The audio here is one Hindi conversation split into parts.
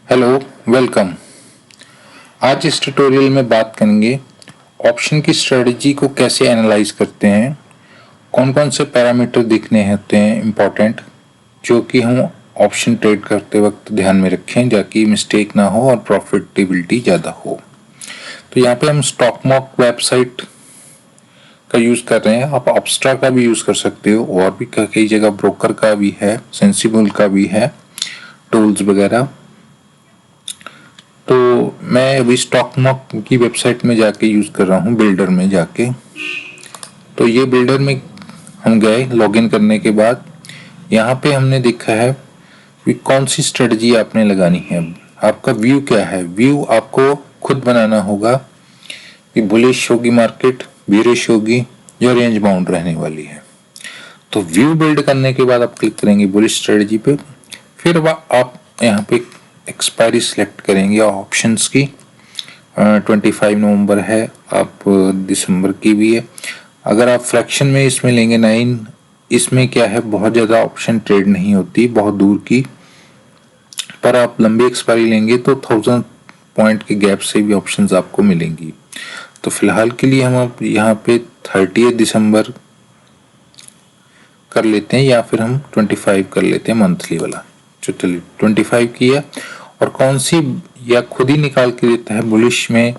Hello, welcome. आज इस ट्यूटोरियल में बात करेंगे ऑप्शन की स्ट्रेटजी को कैसे एनालाइज करते हैं, कौन कौन से पैरामीटर देखने होते हैं इम्पोर्टेंट, जो कि हम ऑप्शन ट्रेड करते वक्त ध्यान में रखें ताकि मिस्टेक ना हो और प्रॉफिटेबिलिटी ज़्यादा हो। तो यहाँ पे हम स्टॉकमॉक वेबसाइट का यूज़ कर रहे हैं। आप ऑब्स्ट्रा का भी यूज़ कर सकते हो, और भी कई जगह ब्रोकर का भी है, सेंसिबल का भी है, टूल्स वगैरह। तो मैं अभी स्टॉकमॉक की वेबसाइट में जाके यूज़ कर रहा हूँ, बिल्डर में जाके। तो ये बिल्डर में हम गए, लॉगिन करने के बाद यहाँ पे हमने देखा है कि कौन सी स्ट्रेटजी आपने लगानी है, आपका व्यू क्या है। व्यू आपको खुद बनाना होगा कि बुलिश होगी मार्केट, बेरिश होगी, या रेंज बाउंड रहने वाली है। तो व्यू बिल्ड करने के बाद आप क्लिक करेंगे बुलिश स्ट्रेटजी पे। फिर आप यहाँ पे एक्सपायरी सिलेक्ट करेंगे ऑप्शंस की। 25 नवंबर है, आप दिसंबर की भी है। अगर आप फ्रैक्शन में इसमें लेंगे 9, इसमें क्या है, बहुत ज़्यादा ऑप्शन ट्रेड नहीं होती, बहुत दूर की। पर आप लंबी एक्सपायरी लेंगे तो 1000 पॉइंट के गैप से भी ऑप्शंस आपको मिलेंगी। तो फिलहाल के लिए हम आप यहाँ पे 30 दिसंबर कर लेते हैं, या फिर हम 25 कर लेते हैं मंथली वाला। चलिए 25 किया। और कौन सी, या खुद ही निकाल के देता है बुलिश में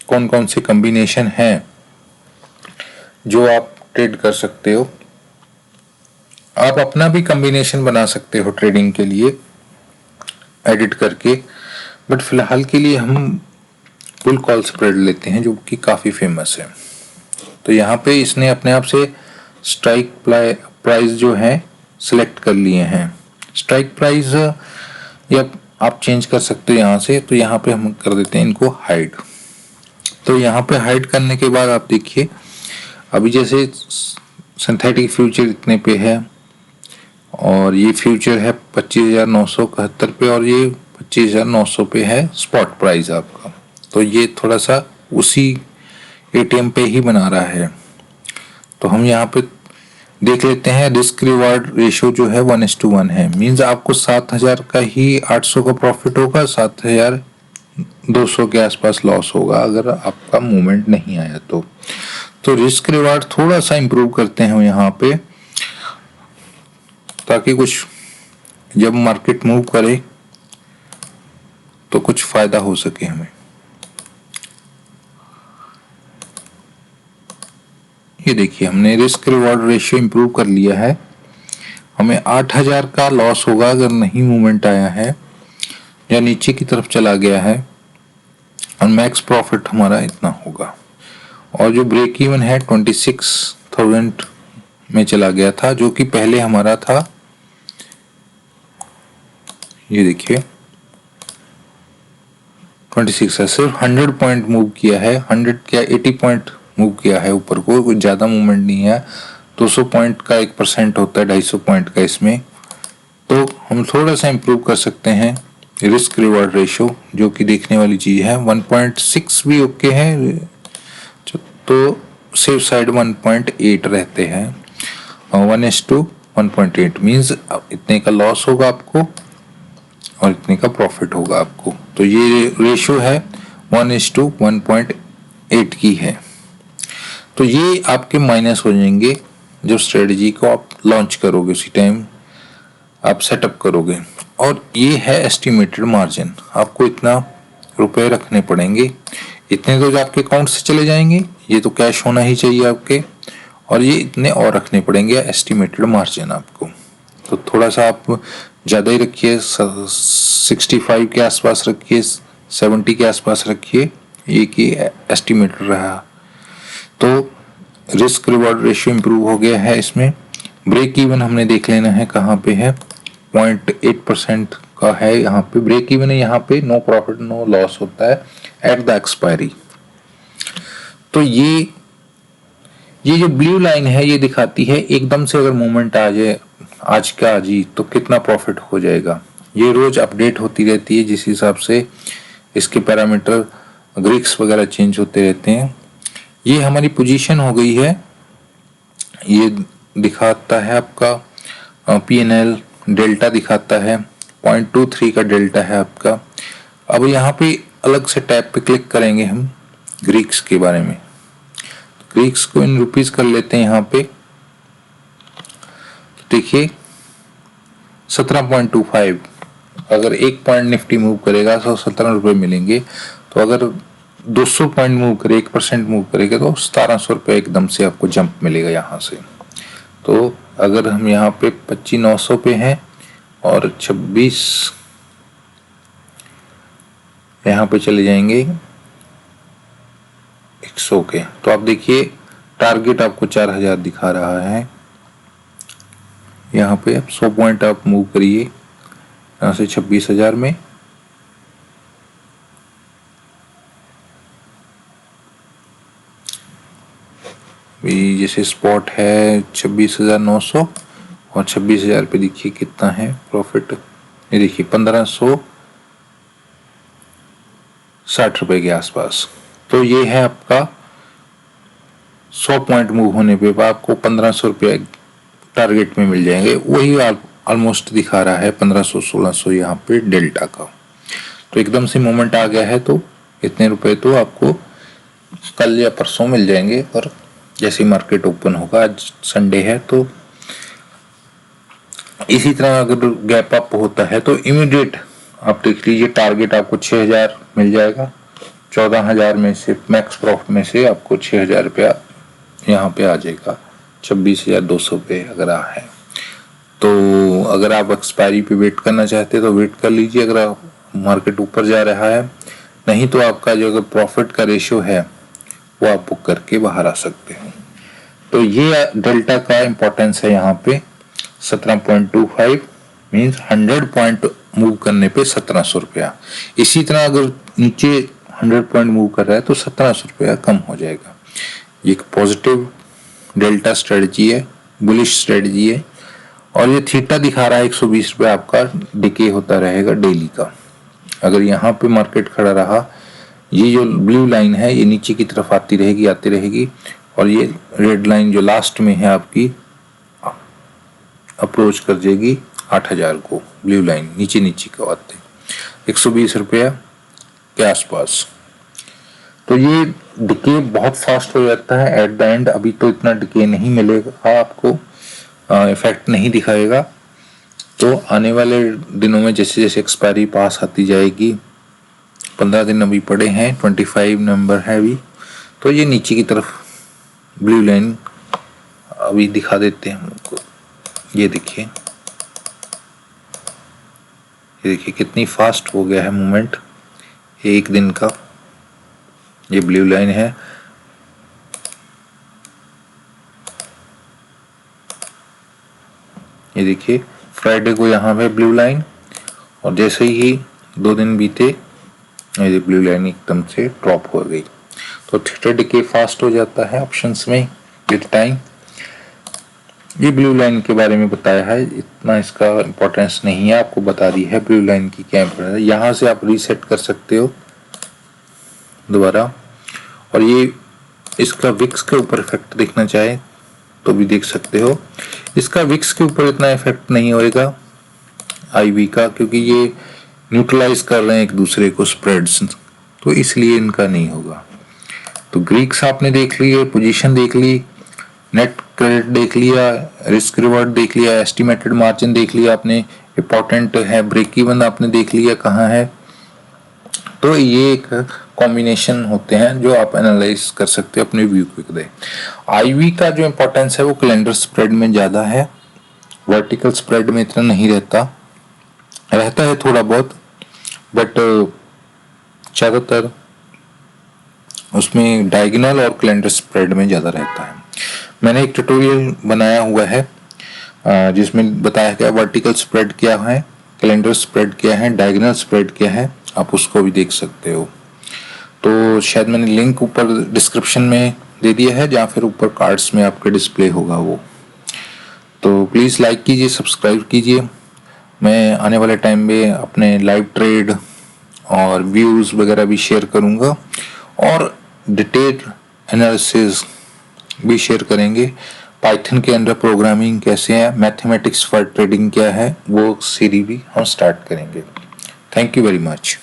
कौन कौन से कॉम्बिनेशन हैं जो आप ट्रेड कर सकते हो। आप अपना भी कॉम्बिनेशन बना सकते हो ट्रेडिंग के लिए एडिट करके, बट फिलहाल के लिए हम पुल कॉल स्प्रेड लेते हैं जो कि काफ़ी फेमस है। तो यहाँ पे इसने अपने आप से स्ट्राइक प्राइस जो है सिलेक्ट कर लिए हैं। स्ट्राइक प्राइस या आप चेंज कर सकते हो यहाँ से। तो यहाँ पे हम कर देते हैं इनको हाइड। तो यहाँ पे हाइड करने के बाद आप देखिए, अभी जैसे सिंथेटिक फ्यूचर इतने पे है, और ये फ्यूचर है 25,971 पे, और ये 25,900 पे है स्पॉट प्राइस आपका। तो ये थोड़ा सा उसी एटीएम पे ही बना रहा है। तो हम यहाँ पे देख लेते हैं, रिस्क रिवार्ड रेशियो जो है 1:1 है। मींस आपको 7,000 का ही 800 का प्रॉफिट होगा, 7,200 के आसपास लॉस होगा अगर आपका मूवमेंट नहीं आया तो रिस्क रिवार्ड थोड़ा सा इंप्रूव करते हैं यहाँ पे, ताकि कुछ जब मार्केट मूव करे तो कुछ फायदा हो सके हमें। ये देखिए, हमने रिस्क रिवॉर्ड रेशियो इंप्रूव कर लिया है। हमें 8,000 का लॉस होगा अगर नहीं मूवमेंट आया है या नीचे की तरफ चला गया है, और मैक्स प्रॉफिट हमारा इतना होगा। और जो ब्रेक इवन है 26,000 में चला गया था, जो कि पहले हमारा था, ये देखिए 26 है। सिर्फ 100 पॉइंट मूव किया है, 100 क्या 80 पॉइंट मूव किया है ऊपर को, कुछ ज़्यादा मूवमेंट नहीं है। 200 पॉइंट का 1% होता है, 250 पॉइंट का इसमें। तो हम थोड़ा सा इम्प्रूव कर सकते हैं रिस्क रिवॉर्ड रेशियो, जो कि देखने वाली चीज़ है। 1.6 भी ओके है, तो सेफ साइड 1.8 रहते हैं। 1:1.8 मीन्स इतने का लॉस होगा आपको और इतने का प्रॉफिट होगा आपको। तो ये रेशियो है 1:1.8 की है। तो ये आपके माइनस हो जाएंगे जब स्ट्रेटजी को आप लॉन्च करोगे, उसी टाइम आप सेटअप करोगे। और ये है एस्टिमेटेड मार्जिन, आपको इतना रुपए रखने पड़ेंगे। इतने तो जो आपके अकाउंट से चले जाएंगे, ये तो कैश होना ही चाहिए आपके, और ये इतने और रखने पड़ेंगे एस्टिमेटेड मार्जिन आपको। तो थोड़ा सा आप ज़्यादा ही रखिए, 65 के आसपास रखिए, 70 के आसपास रखिए, ये कि एस्टिमेटेड रहा। तो रिस्क रिवॉर्ड रेशियो इंप्रूव हो गया है इसमें। ब्रेक इवन हमने देख लेना है कहाँ पे है, 0.8% का है यहाँ पे ब्रेक इवन है। यहाँ पे नो प्रॉफिट नो लॉस होता है एट द एक्सपायरी। तो ये जो ब्लू लाइन है ये दिखाती है एकदम से अगर मूवमेंट आ जाए आज का आज ही, तो कितना प्रॉफिट हो जाएगा। ये रोज अपडेट होती रहती है, जिस हिसाब से इसके पैरामीटर ग्रीक्स वगैरह चेंज होते रहते हैं। ये हमारी पोजीशन हो गई है, ये दिखाता है आपका पीएनएल डेल्टा दिखाता है 0.23 का डेल्टा है आपका। अब यहाँ पे अलग से टैब पे क्लिक करेंगे हम ग्रीक्स के बारे में। ग्रीक्स को इन रुपीस कर लेते हैं यहाँ पे। देखिए 17.25, अगर 1 पॉइंट निफ्टी मूव करेगा तो 17 रुपये मिलेंगे। तो अगर 200 पॉइंट मूव करे, 1% मूव करेगा तो 1700 रुपये एकदम से आपको जंप मिलेगा यहाँ से। तो अगर हम यहाँ पे 25,900 पे हैं और 26 यहाँ पे चले जाएंगे 100 के, तो आप देखिए टारगेट आपको 4000 दिखा रहा है। यहाँ पे आप 100 पॉइंट आप मूव करिए यहाँ से 26,000 में। जैसे स्पॉट है 26,900 और 26,000 पे देखिए कितना है प्रॉफिट। ये देखिए 1560 रुपए के आसपास। तो ये है आपका 100 पॉइंट मूव होने पे आपको 1500 रुपये टारगेट में मिल जाएंगे। वही ऑलमोस्ट दिखा रहा है 1500-1600 यहाँ पे डेल्टा का। तो एकदम से मोमेंट आ गया है, तो इतने रुपए तो आपको कल या परसों मिल जाएंगे। और जैसे मार्केट ओपन होगा, आज संडे है, तो इसी तरह अगर गैप अप होता है तो इमीडिएट आप देख लीजिए टारगेट आपको 6000 मिल जाएगा। 14,000 में से मैक्स प्रॉफिट में से आपको 6,000 रुपया यहाँ पे आ जाएगा। 26,200 पे अगर है तो अगर आप एक्सपायरी पे वेट करना चाहते हैं तो वेट कर लीजिए, अगर मार्केट ऊपर जा रहा है। नहीं तो आपका जो अगर प्रॉफिट का रेशियो है वो आप बुक करके बाहर आ सकते हैं। तो ये डेल्टा का इंपॉर्टेंस है यहाँ पे। 17.25 मीन्स 100 पॉइंट मूव करने पे 1700 रुपया। इसी तरह अगर नीचे 100 पॉइंट मूव कर रहा है तो 1700 रुपया कम हो जाएगा। ये एक पॉजिटिव डेल्टा स्ट्रेटजी है, बुलिश स्ट्रेटजी है। और ये थीटा दिखा रहा है 120 रुपये आपका डिके होता रहेगा डेली का। अगर यहाँ पे मार्केट खड़ा रहा, ये जो ब्लू लाइन है ये नीचे की तरफ आती रहेगी और ये रेड लाइन जो लास्ट में है आपकी अप्रोच कर जाएगी 8000 को। ब्लू लाइन नीचे को आते 120 रुपया के आसपास। तो ये डिके बहुत फास्ट हो जाता है एट द एंड। अभी तो इतना डिके नहीं मिलेगा आपको, इफेक्ट नहीं दिखाएगा। तो आने वाले दिनों में जैसे जैसे एक्सपायरी पास आती जाएगी, 15 दिन अभी पड़े हैं, 25 नवंबर है अभी, तो ये नीचे की तरफ ब्लू लाइन अभी दिखा देते हैं हमको। ये देखिए कितनी फास्ट हो गया है मूवमेंट एक दिन का। ये ब्लू लाइन है, ये देखिए फ्राइडे को यहाँ पे ब्लू लाइन, और जैसे ही 2 दिन बीते ये ब्लू लाइन एकदम से ड्रॉप हो गई। तो थीटा डिके फास्ट हो जाता है ऑप्शंस में विद टाइम। ये ब्लू लाइन के बारे में बताया है, इतना इसका इम्पोर्टेंस नहीं है, आपको बता दी है ब्लू लाइन की क्या इम्पोर्टेंस है। यहाँ से आप रीसेट कर सकते हो दोबारा। और ये इसका विक्स के ऊपर इफेक्ट देखना चाहे तो भी देख सकते हो। इसका विक्स के ऊपर इतना इफेक्ट नहीं होएगा आईवी का, क्योंकि ये न्यूट्रलाइज कर रहे हैं एक दूसरे को स्प्रेड्स, तो इसलिए इनका नहीं होगा। तो ग्रीक्स आपने देख लिए, पोजीशन देख ली, नेट क्रेडिट देख लिया, रिस्क रिवॉर्ड देख लिया, एस्टिमेटेड मार्जिन देख लिया आपने, इंपॉर्टेंट है ब्रेक इवन आपने देख लिया कहाँ है। तो ये एक कॉम्बिनेशन होते हैं जो आप एनालाइज कर सकते हो अपने व्यू को दे। आईवी का जो इंपॉर्टेंस है वो कैलेंडर स्प्रेड में ज्यादा है, वर्टिकल स्प्रेड में इतना नहीं रहता है थोड़ा बहुत, बट ज्यादातर उसमें डायगोनल और कैलेंडर स्प्रेड में ज्यादा रहता है। मैंने एक ट्यूटोरियल बनाया हुआ है जिसमें बताया गया वर्टिकल स्प्रेड क्या है, कैलेंडर स्प्रेड क्या है, डायगोनल स्प्रेड क्या है, आप उसको भी देख सकते हो। तो शायद मैंने लिंक ऊपर डिस्क्रिप्शन में दे दिया है, या फिर ऊपर कार्ड्स में आपके डिस्प्ले होगा वो। तो प्लीज़ लाइक कीजिए, सब्सक्राइब कीजिए। मैं आने वाले टाइम में अपने लाइव ट्रेड और व्यूज़ वगैरह भी शेयर करूँगा, और डिटेल एनालिसिस भी शेयर करेंगे। पाइथन के अंदर प्रोग्रामिंग कैसे है, मैथमेटिक्स फॉर ट्रेडिंग क्या है, वो सीरीज भी हम स्टार्ट करेंगे। Thank you very much.